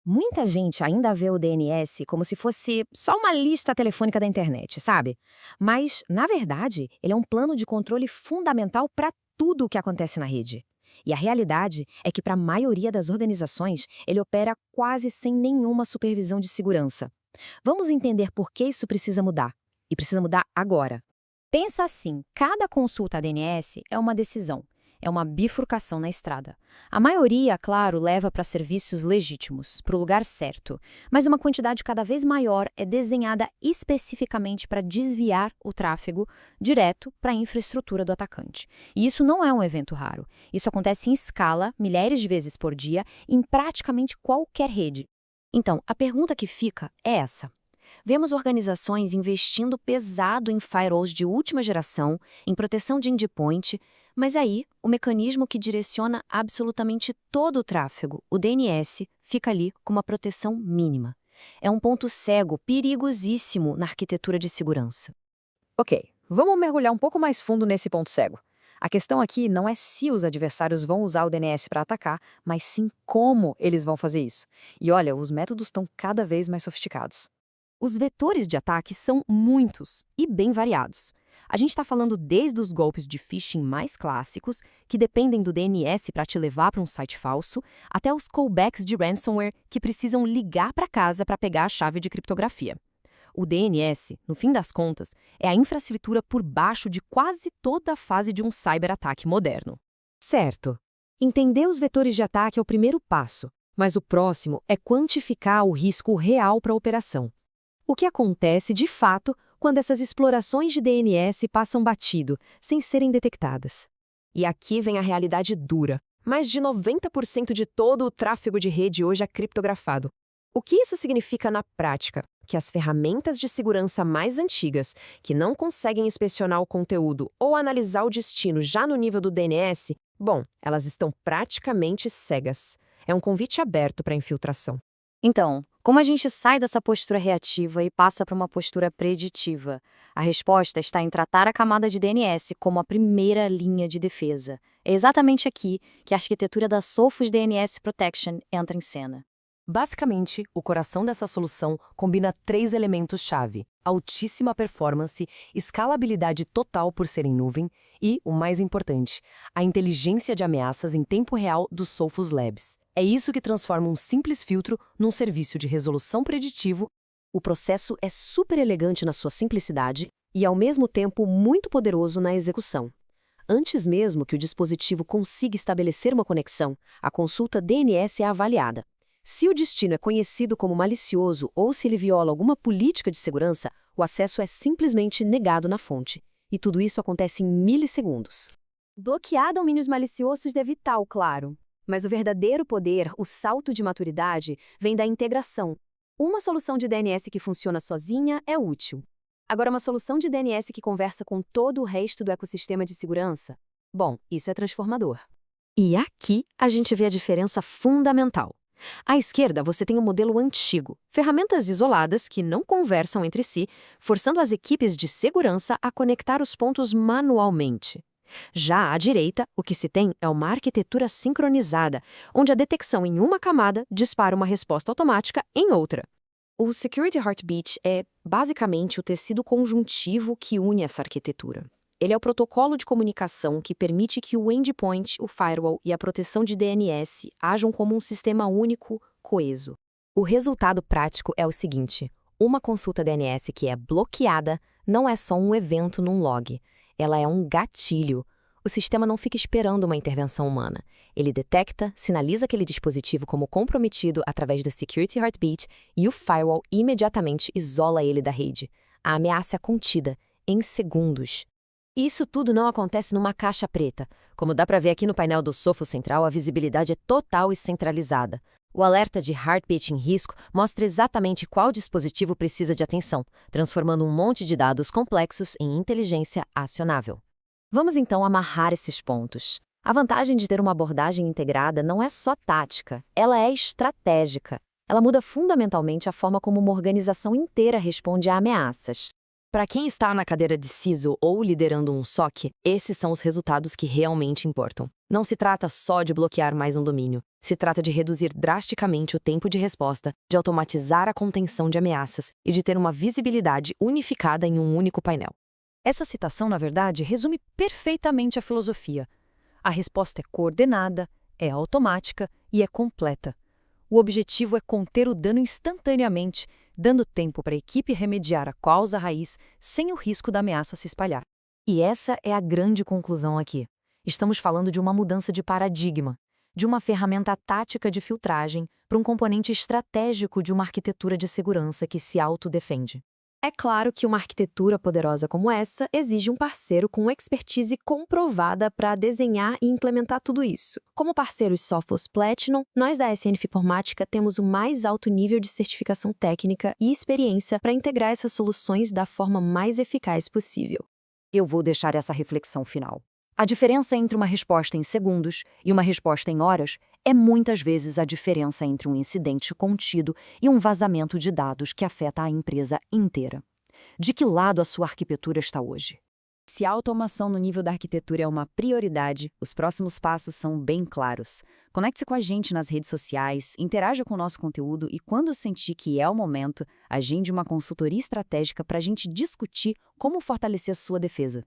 Muita gente ainda vê o DNS como se fosse só uma lista telefônica da internet, sabe? Mas, na verdade, ele é um plano de controle fundamental para tudo o que acontece na rede. E a realidade é que, para a maioria das organizações, ele opera quase sem nenhuma supervisão de segurança. Vamos entender por que isso precisa mudar. E precisa mudar agora. Pensa assim, cada consulta a DNS é uma decisão, é uma bifurcação na estrada. A maioria, claro, leva para serviços legítimos, para o lugar certo, mas uma quantidade cada vez maior é desenhada especificamente para desviar o tráfego direto para a infraestrutura do atacante. E isso não é um evento raro. Isso acontece em escala, milhares de vezes por dia, em praticamente qualquer rede. Então, a pergunta que fica é essa. Vemos organizações investindo pesado em firewalls de última geração, em proteção de endpoint, mas aí o mecanismo que direciona absolutamente todo o tráfego, o DNS, fica ali com uma proteção mínima. É um ponto cego perigosíssimo na arquitetura de segurança. Ok, vamos mergulhar um pouco mais fundo nesse ponto cego. A questão aqui não é se os adversários vão usar o DNS para atacar, mas sim como eles vão fazer isso. E olha, os métodos estão cada vez mais sofisticados. Os vetores de ataque são muitos e bem variados. A gente está falando desde os golpes de phishing mais clássicos, que dependem do DNS para te levar para um site falso, até os callbacks de ransomware que precisam ligar para casa para pegar a chave de criptografia. O DNS, no fim das contas, é a infraestrutura por baixo de quase toda a fase de um cyberataque moderno. Certo. Entender os vetores de ataque é o primeiro passo, mas o próximo é quantificar o risco real para a operação. O que acontece, de fato, quando essas explorações de DNS passam batido, sem serem detectadas? E aqui vem a realidade dura. Mais de 90% de todo o tráfego de rede hoje é criptografado. O que isso significa na prática? Que as ferramentas de segurança mais antigas, que não conseguem inspecionar o conteúdo ou analisar o destino já no nível do DNS, bom, elas estão praticamente cegas. É um convite aberto para infiltração. Então, como a gente sai dessa postura reativa e passa para uma postura preditiva? A resposta está em tratar a camada de DNS como a primeira linha de defesa. É exatamente aqui que a arquitetura da Sophos DNS Protection entra em cena. Basicamente, o coração dessa solução combina 3 elementos-chave: altíssima performance, escalabilidade total por ser em nuvem e, o mais importante, a inteligência de ameaças em tempo real do Sophos Labs. É isso que transforma um simples filtro num serviço de resolução preditivo. O processo é super elegante na sua simplicidade e, ao mesmo tempo, muito poderoso na execução. Antes mesmo que o dispositivo consiga estabelecer uma conexão, a consulta DNS é avaliada. Se o destino é conhecido como malicioso ou se ele viola alguma política de segurança, o acesso é simplesmente negado na fonte. E tudo isso acontece em milissegundos. Bloquear domínios maliciosos é vital, claro. Mas o verdadeiro poder, o salto de maturidade, vem da integração. Uma solução de DNS que funciona sozinha é útil. Agora, uma solução de DNS que conversa com todo o resto do ecossistema de segurança? Bom, isso é transformador. E aqui a gente vê a diferença fundamental. À esquerda, você tem o modelo antigo, ferramentas isoladas que não conversam entre si, forçando as equipes de segurança a conectar os pontos manualmente. Já à direita, o que se tem é uma arquitetura sincronizada, onde a detecção em uma camada dispara uma resposta automática em outra. O Security Heartbeat é, basicamente, o tecido conjuntivo que une essa arquitetura. Ele é o protocolo de comunicação que permite que o endpoint, o firewall e a proteção de DNS ajam como um sistema único, coeso. O resultado prático é o seguinte: uma consulta DNS que é bloqueada não é só um evento num log, ela é um gatilho. O sistema não fica esperando uma intervenção humana. Ele detecta, sinaliza aquele dispositivo como comprometido através do Security Heartbeat e o firewall imediatamente isola ele da rede. A ameaça é contida, em segundos. E isso tudo não acontece numa caixa preta. Como dá para ver aqui no painel do Sophos Central, a visibilidade é total e centralizada. O alerta de Heartbeat em risco mostra exatamente qual dispositivo precisa de atenção, transformando um monte de dados complexos em inteligência acionável. Vamos então amarrar esses pontos. A vantagem de ter uma abordagem integrada não é só tática, ela é estratégica. Ela muda fundamentalmente a forma como uma organização inteira responde a ameaças. Para quem está na cadeira de CISO ou liderando um SOC, esses são os resultados que realmente importam. Não se trata só de bloquear mais um domínio. Se trata de reduzir drasticamente o tempo de resposta, de automatizar a contenção de ameaças e de ter uma visibilidade unificada em um único painel. Essa citação, na verdade, resume perfeitamente a filosofia. A resposta é coordenada, é automática e é completa. O objetivo é conter o dano instantaneamente, dando tempo para a equipe remediar a causa raiz sem o risco da ameaça se espalhar. E essa é a grande conclusão aqui. Estamos falando de uma mudança de paradigma, de uma ferramenta tática de filtragem para um componente estratégico de uma arquitetura de segurança que se autodefende. É claro que uma arquitetura poderosa como essa exige um parceiro com expertise comprovada para desenhar e implementar tudo isso. Como parceiros Sophos Platinum, nós da SNF Informática temos o mais alto nível de certificação técnica e experiência para integrar essas soluções da forma mais eficaz possível. Eu vou deixar essa reflexão final. A diferença entre uma resposta em segundos e uma resposta em horas é muitas vezes a diferença entre um incidente contido e um vazamento de dados que afeta a empresa inteira. De que lado a sua arquitetura está hoje? Se a automação no nível da arquitetura é uma prioridade, os próximos passos são bem claros. Conecte-se com a gente nas redes sociais, interaja com o nosso conteúdo e, quando sentir que é o momento, agende uma consultoria estratégica para a gente discutir como fortalecer a sua defesa.